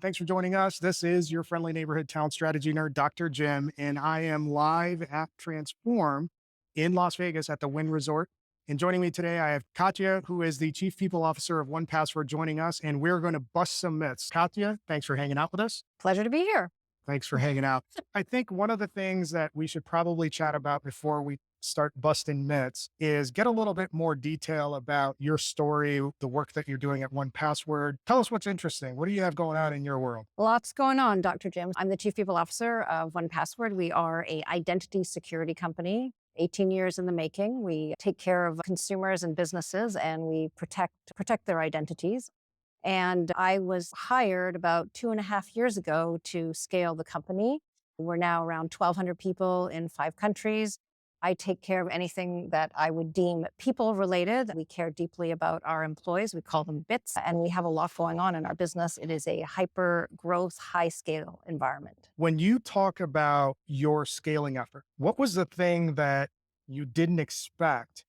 Thanks for joining us. This is your friendly neighborhood talent strategy nerd, Dr. Jim, and I am live at Transform in Las Vegas at the Wynn Resort. And joining me today, I have Katya, who is the Chief People Officer of 1Password, joining us, and we're going to bust some myths. Katya, thanks for hanging out with us. Pleasure to be here. Thanks for hanging out. I think one of the things that we should probably chat about before we start busting myths is get a little bit more detail about your story, the work that you're doing at 1Password. Tell us what's interesting. What do you have going on in your world? Lots going on, Dr. Jim. I'm the Chief People Officer of 1Password. We are a identity security company, 18 years in the making. We take care of consumers and businesses, and we protect their identities. And I was hired about 2.5 years ago to scale the company. We're now around 1,200 people in 5 countries. I take care of anything that I would deem people related. We care deeply about our employees. We call them bits, and we have a lot going on in our business. It is a hyper growth, high scale environment. When you talk about your scaling effort, what was the thing that you didn't expect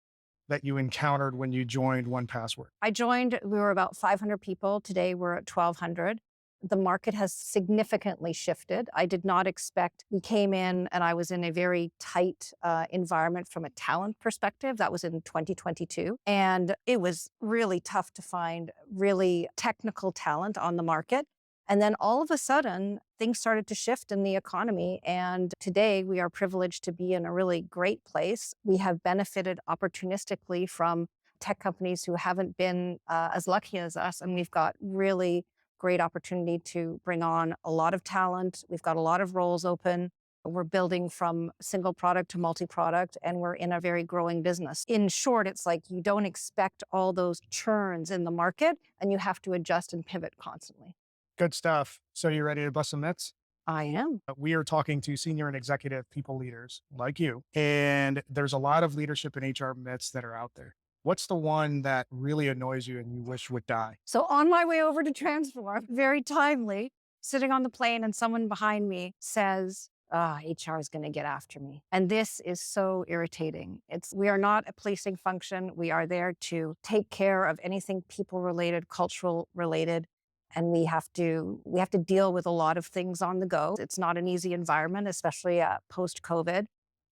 that you encountered when you joined 1Password? I joined, we were about 500 people. Today we're at 1,200. The market has significantly shifted. I did not expect, we came in and I was in a very tight environment from a talent perspective. That was in 2022. And it was really tough to find really technical talent on the market. And then all of a sudden, things started to shift in the economy. And today we are privileged to be in a really great place. We have benefited opportunistically from tech companies who haven't been as lucky as us. And we've got really great opportunity to bring on a lot of talent. We've got a lot of roles open. We're building from single product to multi-product, and we're in a very growing business. In short, it's like you don't expect all those churns in the market, and you have to adjust and pivot constantly. Good stuff. So you ready to bust some myths? I am. We are talking to senior and executive people leaders like you, and there's a lot of leadership and HR myths that are out there. What's the one that really annoys you and you wish would die? So on my way over to Transform, very timely, sitting on the plane and someone behind me says, HR is going to get after me. And this is so irritating. We are not a policing function. We are there to take care of anything people related, cultural related. And we have to deal with a lot of things on the go. It's not an easy environment, especially post-COVID.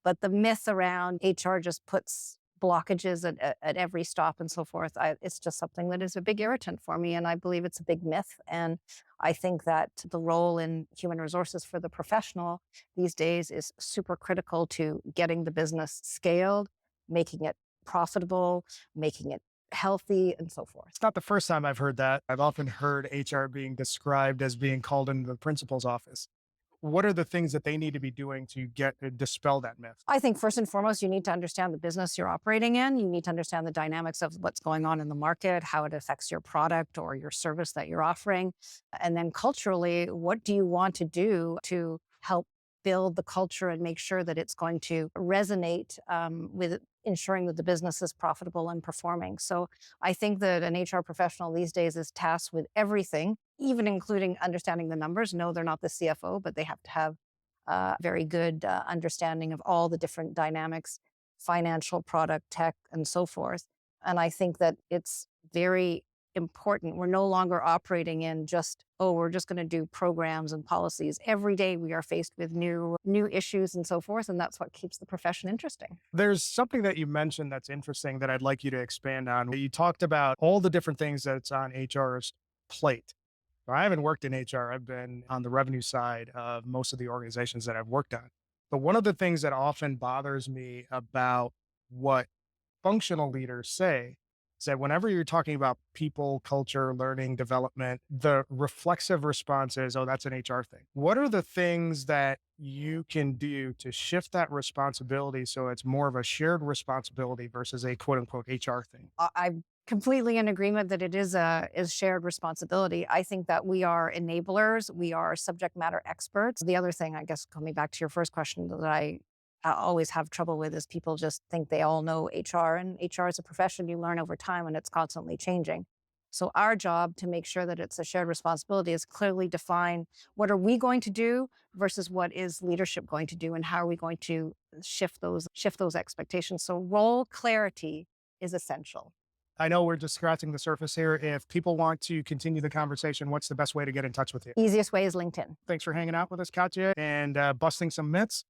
But the myth around HR just puts blockages at every stop and so forth, it's just something that is a big irritant for me. And I believe it's a big myth. And I think that the role in human resources for the professional these days is super critical to getting the business scaled, making it profitable, making it healthy, and so forth. It's not the first time I've heard that. I've often heard HR being described as being called into the principal's office. What are the things that they need to be doing to dispel that myth? I think first and foremost, you need to understand the business you're operating in. You need to understand the dynamics of what's going on in the market, how it affects your product or your service that you're offering. And then culturally, what do you want to do to help build the culture and make sure that it's going to resonate with ensuring that the business is profitable and performing. So I think that an HR professional these days is tasked with everything, even including understanding the numbers. No, they're not the CFO, but they have to have a very good understanding of all the different dynamics, financial, product, tech, and so forth. And I think that it's very important. We're no longer operating in just, we're just going to do programs and policies. Every day we are faced with new issues and so forth. And that's what keeps the profession interesting. There's something that you mentioned that's interesting that I'd like you to expand on. You talked about all the different things that's on HR's plate. I haven't worked in HR. I've been on the revenue side of most of the organizations that I've worked on. But one of the things that often bothers me about what functional leaders say is that whenever you're talking about people, culture, learning, development, the reflexive response is, oh, that's an HR thing. What are the things that you can do to shift that responsibility so it's more of a shared responsibility versus a quote unquote HR thing? I'm completely in agreement that it is shared responsibility. I think that we are enablers. We are subject matter experts. The other thing, I guess, coming back to your first question that I always have trouble with is people just think they all know HR, and HR is a profession you learn over time and it's constantly changing. So our job to make sure that it's a shared responsibility is clearly define what are we going to do versus what is leadership going to do and how are we going to shift those expectations. So role clarity is essential. I know we're just scratching the surface here. If people want to continue the conversation, what's the best way to get in touch with you? Easiest way is LinkedIn. Thanks for hanging out with us, Katya, and busting some myths.